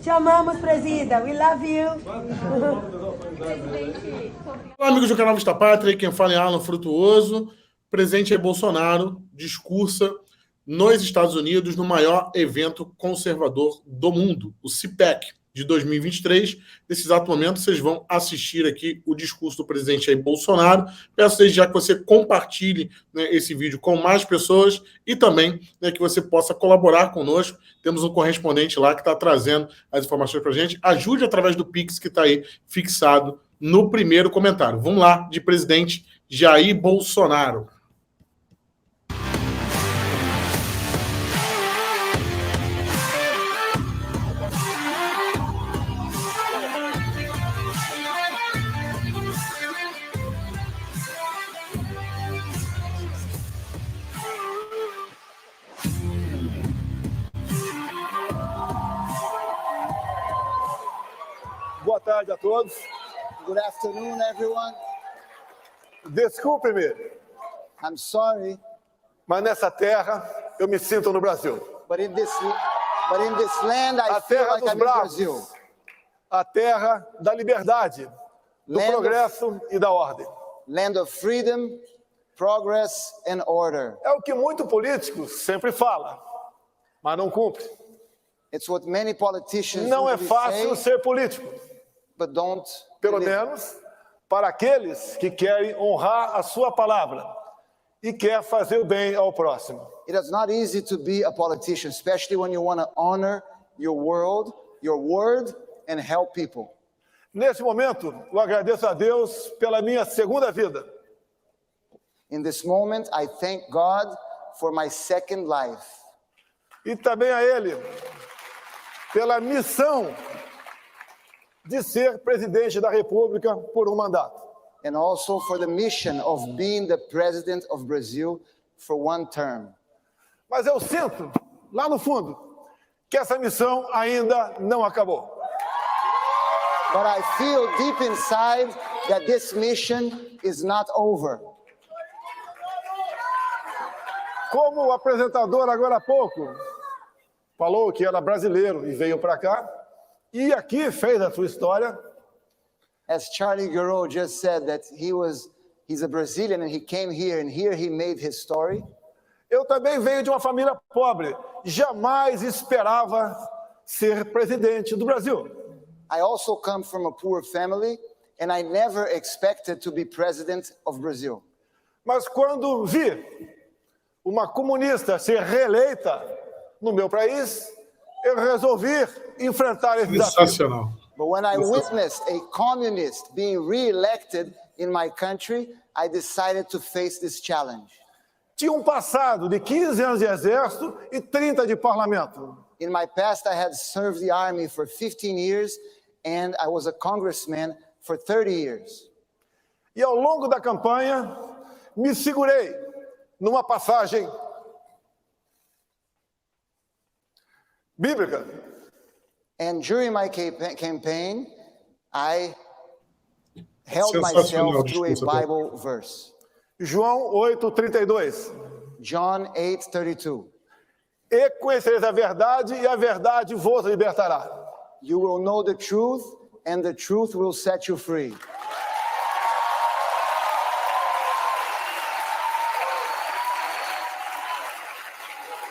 Te amamos, presida. We love you. Olá, amigos do canal Vista Pátria, quem fala é Allan Frutuozo. Presidente Bolsonaro discursa nos Estados Unidos no maior evento conservador do mundo, o Cpac de 2023. Nesse exato momento, vocês vão assistir aqui o discurso do presidente Bolsonaro. Peço desde já que você compartilhe, né, esse vídeo com mais pessoas e também, né, que você possa colaborar conosco. Temos um correspondente lá que está trazendo as informações para a gente. Ajude através do Pix que está aí fixado no primeiro comentário. Vamos lá, de presidente Jair Bolsonaro. Boa tarde a todos. Good afternoon, everyone. Desculpe-me, I'm sorry, mas nessa terra eu me sinto no Brasil. but in this land, I A feel terra like dos I'm in bravos, Brazil. a terra da liberdade, do Land of- progresso e da ordem. Land of freedom, progress, and order. É o que muito político sempre fala, mas não cumpre. It's what many politicians Não é usually fácil say, ser político, but don't pelo deliver. menos para aqueles que querem honrar a sua palavra e quer fazer o bem ao próximo. It is not easy to be a politician, especially when you want to honor your word, and help people. Nesse momento, eu agradeço a Deus pela minha segunda vida. In this moment, I thank God for my second life. E também a Ele pela missão de ser presidente da República por um mandato. And also for the mission of being the president of Brazil for one term. Mas eu sinto, lá no fundo, que essa missão ainda não acabou. But I feel deep inside that this mission is not over. Como o apresentador agora há pouco falou que era brasileiro e veio para cá, e aqui fez a sua história, As Charlie Gero just said that he's a Brazilian and he came here and here he made his story. eu também venho de uma família pobre, jamais esperava ser presidente do Brasil. I also come from a poor family and I never expected to be president of Brazil. Mas quando vi uma comunista ser reeleita no meu país, eu resolvi enfrentar esse desafio. Sensacional. But when I witnessed a communist being re-elected in my country, I decided to face this challenge. Tinha um passado de 15 anos de exército e 30 de parlamento. In my past, I had served the army for 15 years and I was a congressman for 30 years. E ao longo da campanha, me segurei numa passagem bíblica. And during my campaign, I held Sensacional myself to a discurso até. Bible verse. João 8:32. John 8:32. E conhecereis a verdade, e a verdade vos libertará. You will know the truth, and the truth will set you free.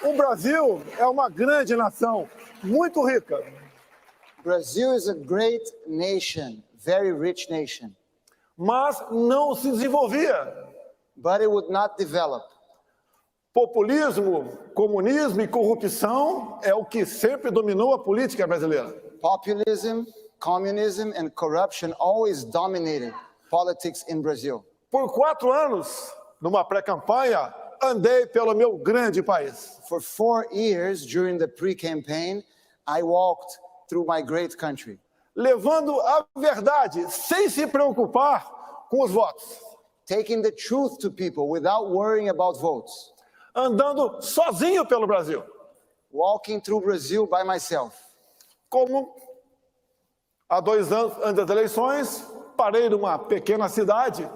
O Brasil é uma grande nação, muito rica, Brazil is a great nation, very rich nation, mas não se desenvolvia. but it would not develop. Populismo, comunismo e corrupção é o que sempre dominou a política brasileira. Populism, communism, and corruption always dominated politics in Brazil. Por 4 anos, numa pré-campanha, andei pelo meu grande país. For 4 years during the pre-campaign, I walked through my great country, Levando a verdade, sem se preocupar com os votos. taking the truth to people without worrying about votes, Andando sozinho pelo Brasil. walking through Brazil by myself. Como há 2 anos antes das eleições, parei numa pequena cidade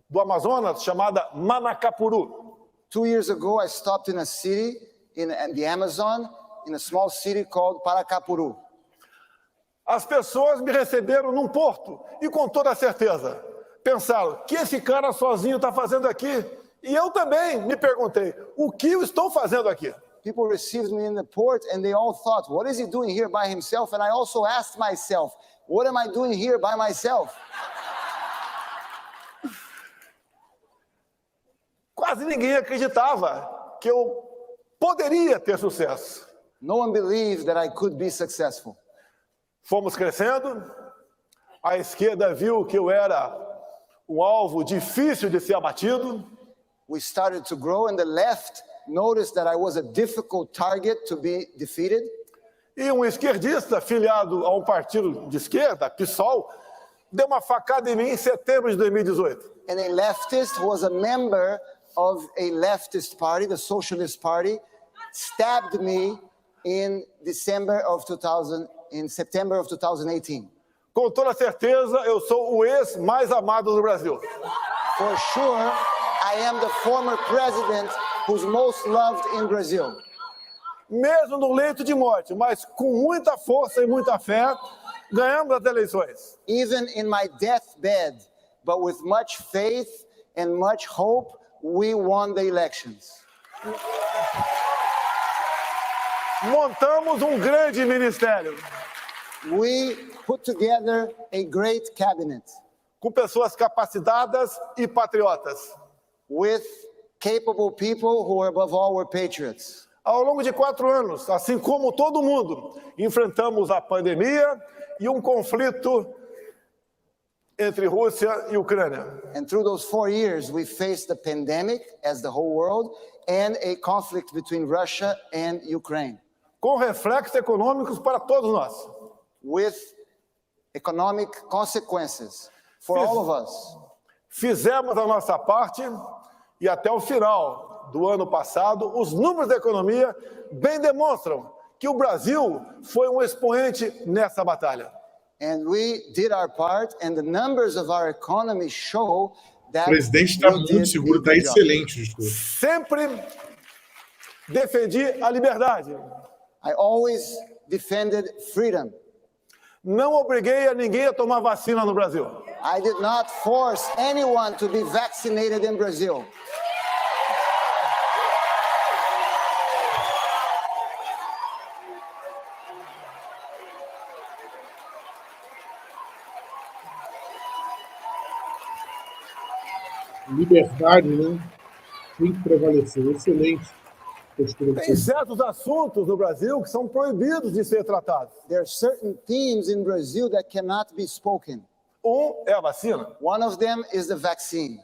do Amazonas chamada Manacapuru. 2 years ago, I stopped in a city in the Amazon, in a small city called Paracapuru. As pessoas me receberam num porto e com toda certeza pensaram, o que esse cara sozinho está fazendo aqui? E eu também me perguntei, o que eu estou fazendo aqui? People received me in the port and they all thought, what is he doing here by himself? And I also asked myself, what am I doing here by myself? Quase ninguém acreditava que eu poderia ter sucesso. No one believed that I could be successful. Fomos crescendo, a esquerda viu que eu era um alvo difícil de ser abatido. We started to grow and the left noticed that I was a difficult target to be defeated. E um esquerdista filiado a um partido de esquerda, PSOL, deu uma facada em mim em setembro de 2018. And a leftist who was a member of a leftist party, the Socialist Party, stabbed me in September of 2018. Com toda certeza, eu sou o ex mais amado do Brasil. For sure, I am the former president who's most loved in Brazil. Mesmo no leito de morte, mas com muita força e muita fé, ganhamos as eleições. Even in my deathbed, but with much faith and much hope, we won the elections. Montamos um grande ministério. We put together a great cabinet Com pessoas capacitadas e patriotas. with capable people who, above all, were patriots. Ao longo de 4 anos, assim como todo mundo, enfrentamos a pandemia e um conflito entre Rússia e Ucrânia. And through those 4 years, we faced the pandemic as the whole world and a conflict between Russia and Ukraine, Com reflexos econômicos para todos nós. with economic consequences for all of us. Fizemos a nossa parte e até o final do ano passado, os números da economia bem demonstram que o Brasil foi um expoente nessa batalha. And we did our part, and the numbers of our economy show that O presidente está we muito did seguro, está a good job. excelente o discurso. Sempre defendi a liberdade. I always defended freedom. Não obriguei a ninguém a tomar vacina no Brasil. I did not force anyone to be vaccinated in Brazil. Liberdade, né? Tem que prevalecer. Excelente postura do Tem presidente. certos assuntos no Brasil que são proibidos de ser tratados. There are certain themes in Brazil that cannot be spoken. Um é a vacina. One of them is the vaccine.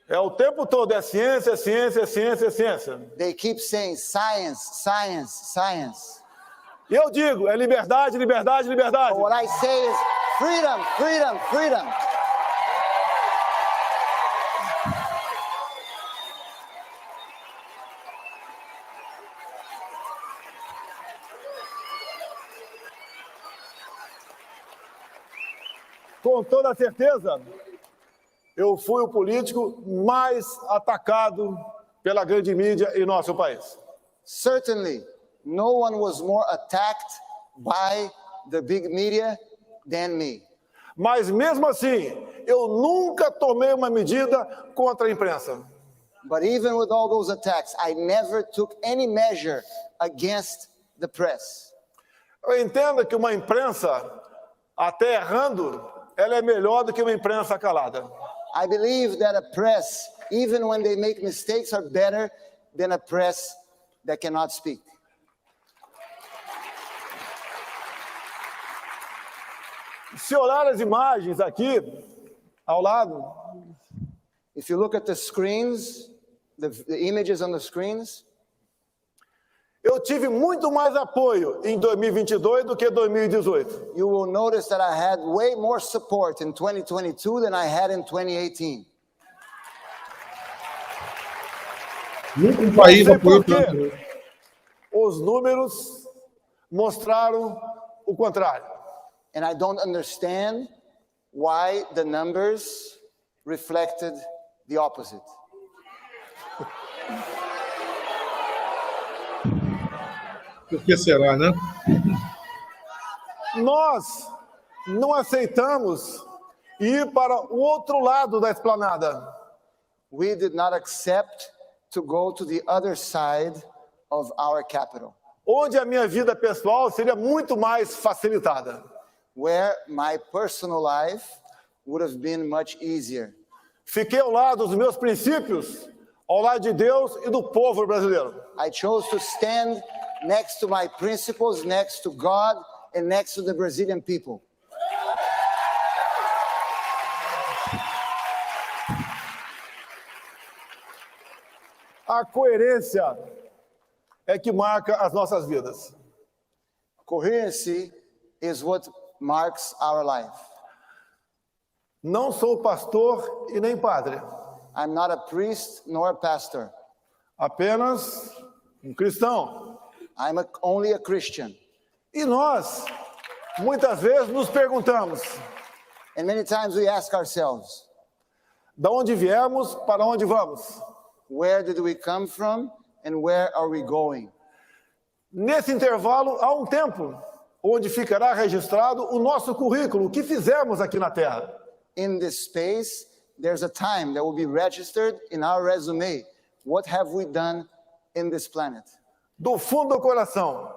É o tempo todo, é ciência, ciência, ciência, ciência. They keep saying science, science, science. E eu digo, é liberdade, liberdade, liberdade. But what I say is freedom, freedom, freedom. Com toda certeza, eu fui o político mais atacado pela grande mídia em nosso país. Certainly, no one was more attacked by the big media than me. Mas mesmo assim, eu nunca tomei uma medida contra a imprensa. But even with all those attacks, I never took any measure against the press. Eu entendo que uma imprensa, até errando, ela é melhor do que uma imprensa calada. I believe that a press, even when they make mistakes, are better than a press that cannot speak. Se olhar as imagens aqui, ao lado, If you look at the screens, the images on the screens, eu tive muito mais apoio em 2022 do que 2018. you will notice that I had way more support in 2022 than I had in 2018. Nunca um país Não sei apoiou por quê. tanto. Né? Os números mostraram o contrário. And I don't understand why the numbers reflected the opposite. Por que será, né? Nós não aceitamos ir para o outro lado da esplanada. We did not accept to go to the other side of our capital, Onde a minha vida pessoal seria muito mais facilitada. where my personal life would have been much easier. Fiquei ao lado dos meus princípios, ao lado de Deus e do povo brasileiro. I chose to stand next to my principles, next to God, and next to the Brazilian people. A coerência é que marca as nossas vidas. Coherency is what marks our life. Não sou pastor e nem padre, I'm not a priest nor a pastor. apenas um cristão. I'm only a Christian. E nós, muitas vezes, nos perguntamos, And many times we ask ourselves, da onde viemos, para onde vamos? where did we come from and where are we going? Nesse intervalo, há um tempo onde ficará registrado o nosso currículo, o que fizemos aqui na Terra. In this space, there's a time that will be registered in our resume. What have we done in this planet? Do fundo do coração,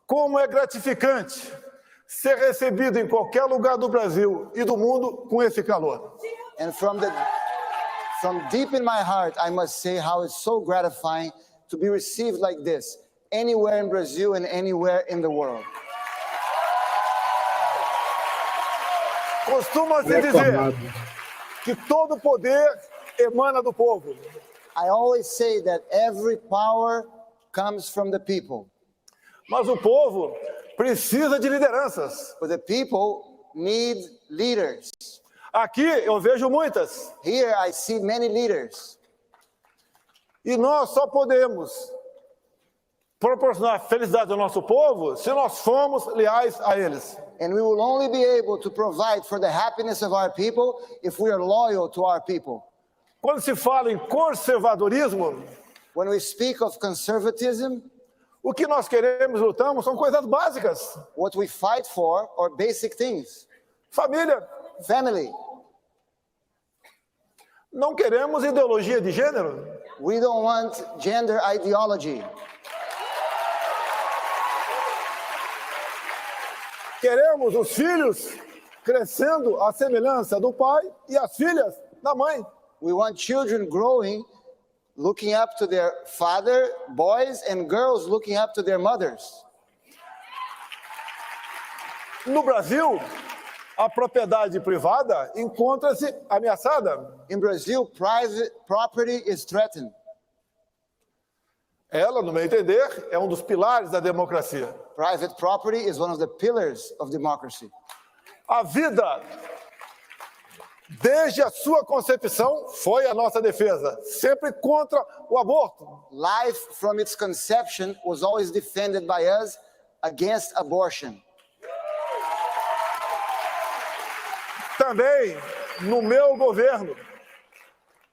como é gratificante ser recebido em qualquer lugar do Brasil e do mundo com esse calor. And from deep in my heart, I must say how it's so gratifying to be received like this, anywhere in Brazil and anywhere in the world. Costuma-se dizer que todo poder emana do povo. I always say that every power comes from the people, Mas o povo precisa de lideranças. but the people need leaders. Aqui eu vejo muitas. Here I see many leaders, E nós só podemos proporcionar felicidade ao nosso povo se nós formos leais a eles. and we will only be able to provide for the happiness of our people if we are loyal to our people. Quando se fala em conservadorismo, When we speak of conservatism, o que nós queremos e lutamos são coisas básicas. what we fight for are basic things. Família. Family. Não queremos ideologia de gênero. We don't want gender ideology. Queremos os filhos crescendo à semelhança do pai e as filhas da mãe. We want children growing, looking up to their father, boys and girls looking up to their mothers. No Brasil, a propriedade privada encontra-se ameaçada. In Brazil, private property is threatened. Ela, no meu entender, é um dos pilares da democracia. Private property is one of the pillars of democracy. A vida, desde a sua concepção, foi a nossa defesa, sempre contra o aborto. Life from its conception was always defended by us against abortion. Também, no meu governo,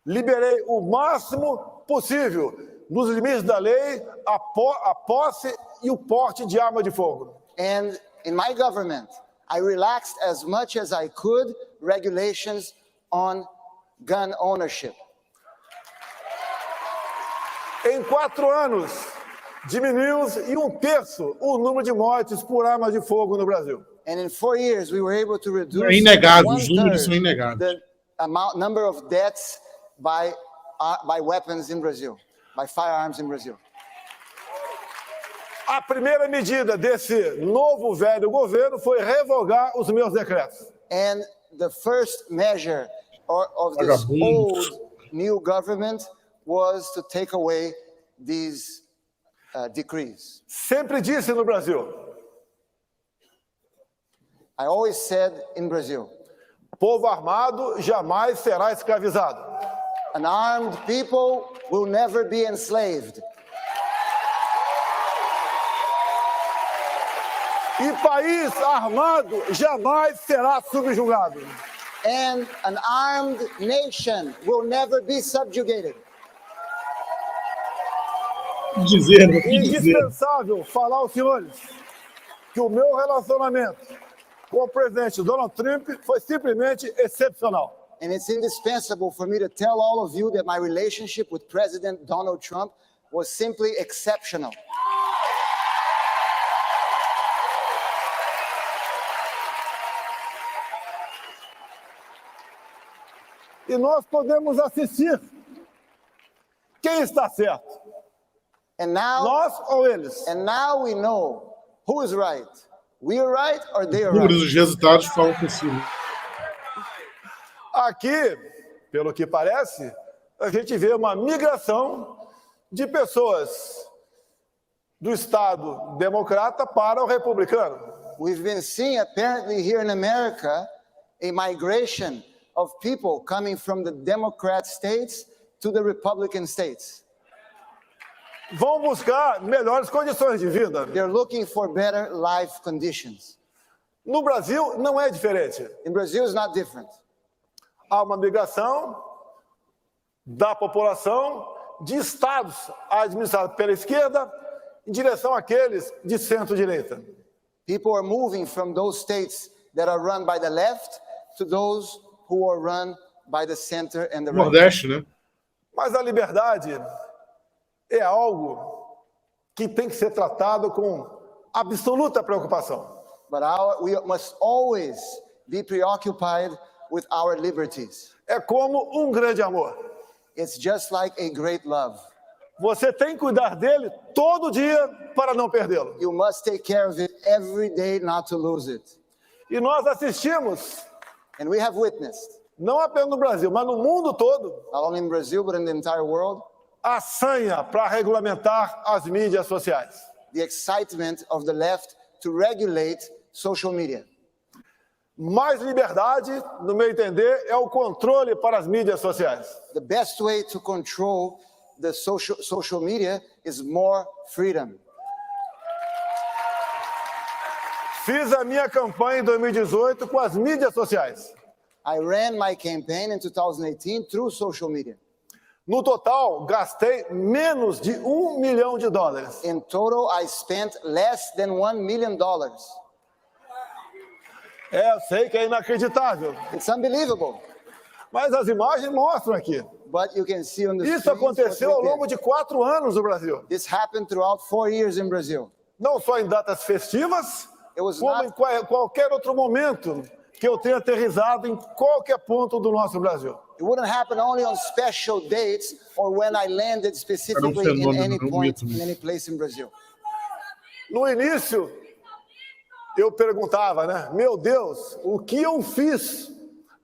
liberei o máximo possível, nos limites da lei, a posse e o porte de arma de fogo. And in my government, I relaxed as much as I could regulations on gun ownership. Em 4 anos, diminuímos em 1/3 o número de mortes por arma de fogo no Brasil. And in 4 years, we were able to reduce É inegável, os números são inegáveis. the number of deaths by weapons in Brazil, by firearms in Brazil. A primeira medida desse novo velho governo foi revogar os meus decretos. And the first measure of this old new government was to take away these decrees. Sempre disse no Brasil, I always said in Brazil, povo armado jamais será escravizado. an armed people will never be enslaved. E país armado jamais será subjugado. And an armed nation will never be subjugated. Dizer, É indispensável falar aos senhores que o meu relacionamento com o presidente Donald Trump foi simplesmente excepcional. And it's indispensable for me to tell all of you that my relationship with President Donald Trump was simply exceptional. E nós podemos assistir quem está certo, And now, nós ou eles. and now we know who is right. We are right or they are Números right. dos resultados falam por si. Aqui, pelo que parece, a gente vê uma migração de pessoas do Estado democrata para o republicano. We've been seeing apparently here in America a migration of people coming from the Democrat states to the Republican states. Vão buscar melhores condições de vida. They're looking for better life conditions. No Brasil, não é diferente. In Brazil, it's not different. Há uma migração da população de estados administrados pela esquerda em direção àqueles de centro-direita. People are moving from those states that are run by the left to those who are run by the center and the right. Nordeste, né? Mas a liberdade é algo que tem que ser tratado com absoluta preocupação. But we must always be preoccupied with our liberties. É como um grande amor. It's just like a great love. Você tem que cuidar dele todo dia para não perdê-lo. You must take care of it every day not to lose it. E nós assistimos, And we have witnessed, não apenas no Brasil, mas no mundo todo, not only in Brazil but in the entire world, a sanha para regulamentar as mídias sociais. the excitement of the left to regulate social media. Mais liberdade, no meu entender, é o controle para as mídias sociais. The best way to control the social media is more freedom. Fiz a minha campanha em 2018 com as mídias sociais. I ran my campaign in 2018 through social media. No total, gastei menos de $1 milhão. In total, I spent less than $1 million. Eu sei que é inacreditável, It's unbelievable, mas as imagens mostram aqui. but you can see on the Isso screens what aconteceu ao we did. longo de 4 anos no Brasil. This happened throughout 4 years in Brazil. Não só em datas festivas, It was como not- em qualquer outro momento que eu tenha aterrissado em qualquer ponto do nosso Brasil. It wouldn't happen only on special dates or when I landed specifically in fenômeno, any um point, mito. in any place in Brazil. No início, eu perguntava, né? Meu Deus, o que eu fiz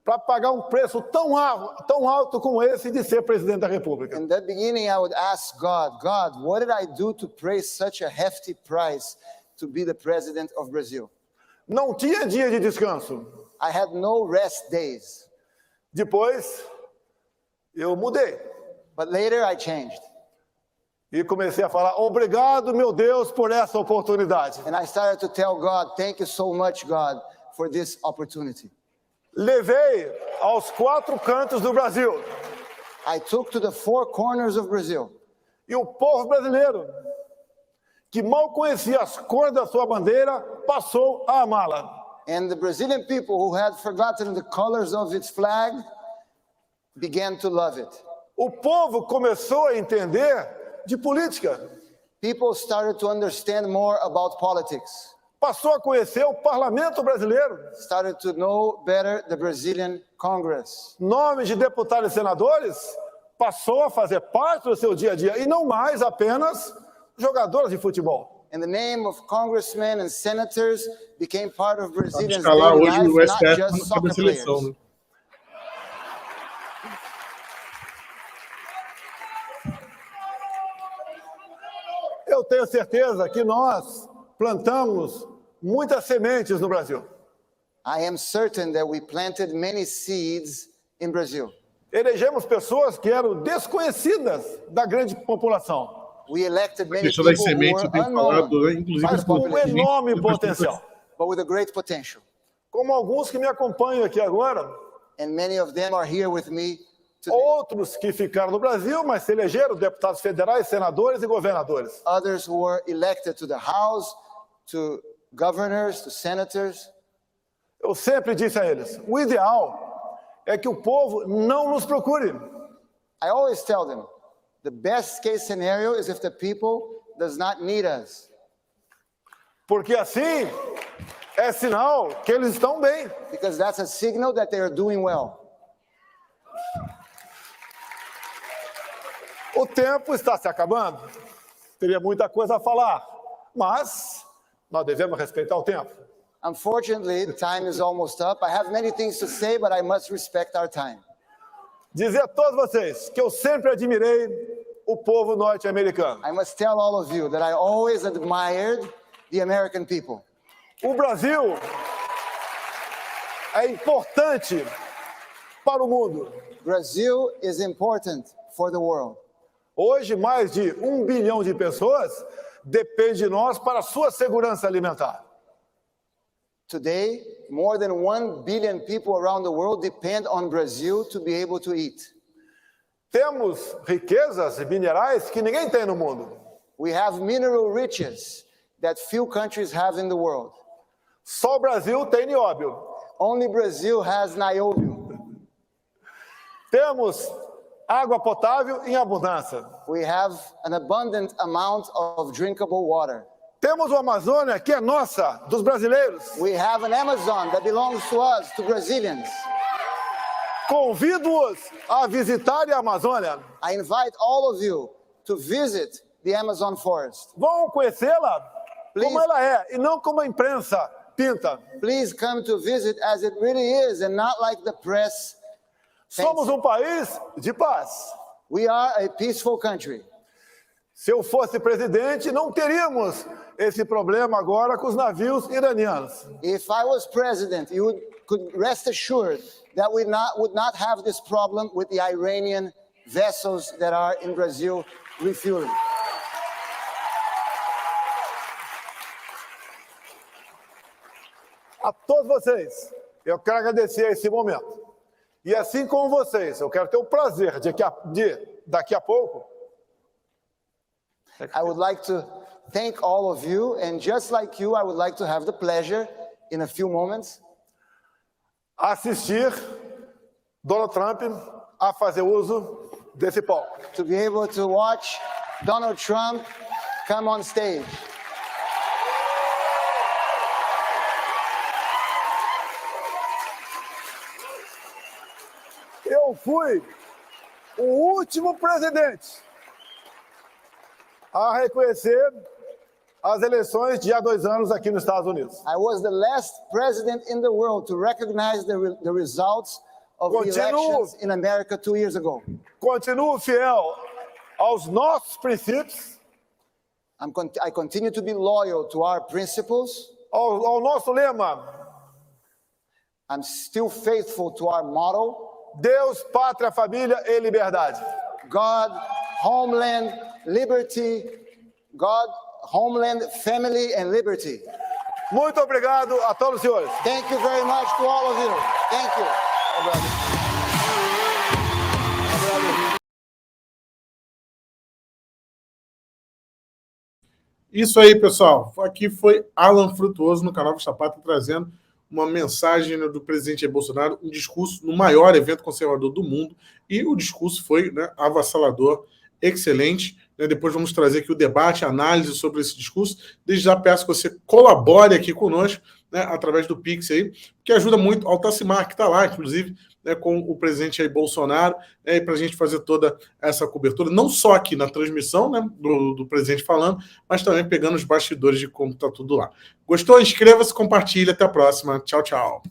para pagar um preço tão alto como esse de ser presidente da República? In that beginning, I would ask God, what did I do to pay such a hefty price to be the president of Brazil? Não tinha dia de descanso. I had no rest days. Depois, eu mudei But later I changed. e comecei a falar, obrigado, meu Deus, por essa oportunidade. And I started to tell God, thank you so much, God, for this opportunity. Levei aos 4 cantos do Brasil. I took to the 4 corners of Brazil. E o povo brasileiro, que mal conhecia as cores da sua bandeira, passou a amá-la. And the Brazilian people who had forgotten the colors of its flag began to love it. O povo começou a entender de política. People started to understand more about politics, Passou a conhecer o parlamento brasileiro. started to know better the Brazilian Congress. Nomes de deputados e senadores passou a fazer parte do seu dia a dia e não mais apenas jogadores de futebol. And the name of congressmen and senators became part of Brazilians' Escalar daily hoje life, o not STF just como soccer da seleção, players. né? Eu tenho certeza que nós plantamos muitas sementes no Brasil. I am certain that we planted many seeds in Brazil. Elegemos pessoas que eram desconhecidas da grande população, We elected many Questão people das who sementes, eu were tenho falado, unknown, né? Inclusive Mas as com um população. enorme potencial. but with a great potential. Como alguns que me acompanham aqui agora, And many of them are here with me today. outros que ficaram no Brasil, mas se elegeram deputados federais, senadores e governadores. Others who were elected to the House, to governors, to senators. Eu sempre disse a eles, o ideal é que o povo não nos procure. I always tell them, the best case scenario is if the people does not need us. Porque assim é sinal que eles estão bem. Because that's a signal that they are doing well. O tempo está se acabando. Teria muita coisa a falar, mas nós devemos respeitar o tempo. Unfortunately, the time is almost up. I have many things to say, but I must respect our time. Dizer a todos vocês que eu sempre admirei o povo norte-americano. I must tell all of you that I always admired the American people. O Brasil é importante para o mundo. Brazil is important for the world. Hoje, mais de 1 bilhão de pessoas dependem de nós para a sua segurança alimentar. Today, more than 1 billion people around the world depend on Brazil to be able to eat. Temos riquezas minerais que ninguém tem no mundo. We have mineral riches that few countries have in the world. Só o Brasil tem nióbio. Only Brazil has niobium. Temos água potável em abundância. We have an abundant amount of drinkable water. Temos uma Amazônia que é nossa, dos brasileiros. We have an Amazon that belongs to us, to Brazilians. Convido-os a visitarem a Amazônia. I invite all of you to visit the Amazon forest. Vão conhecê-la Please. como ela é e não como a imprensa pinta. Please come to visit as it really is and not like the press. Somos um país de paz. We are a peaceful country. Se eu fosse presidente, não teríamos esse problema agora com os navios iranianos. If I was president, you could rest assured that we would not have this problem with the Iranian vessels that are in Brazil refueling. A todos vocês, eu quero agradecer esse momento. E assim como vocês, eu quero ter o prazer de daqui a pouco, I would like to thank all of you, and just like you, I would like to have the pleasure in a few moments assistir Donald Trump a fazer uso desse palco. to be able to watch Donald Trump come on stage. Eu fui o último presidente a reconhecer as eleições de há 2 anos aqui nos Estados Unidos. I was the last president in the world to recognize the results of the elections in America 2 years ago. Continuo fiel aos nossos princípios, I continue to be loyal to our principles. ao nosso lema, I'm still faithful to our motto: Deus, pátria, família e liberdade. God, homeland, liberty. God, homeland, family, and liberty. Muito obrigado a todos os senhores. Thank you very much to all of you. Thank you. Isso aí, pessoal. Aqui foi Allan Frutuozo no canal Cpac trazendo uma mensagem do presidente Bolsonaro, um discurso no maior evento conservador do mundo, e o discurso foi, né, avassalador, excelente. Depois vamos trazer aqui o debate, a análise sobre esse discurso. Desde já peço que você colabore aqui conosco, né, através do Pix aí, que ajuda muito ao Tacimar, que está lá, inclusive, né, com o presidente aí, Bolsonaro, né, para a gente fazer toda essa cobertura, não só aqui na transmissão, né, do presidente falando, mas também pegando os bastidores de como está tudo lá. Gostou? Inscreva-se, compartilhe. Até a próxima. Tchau, tchau.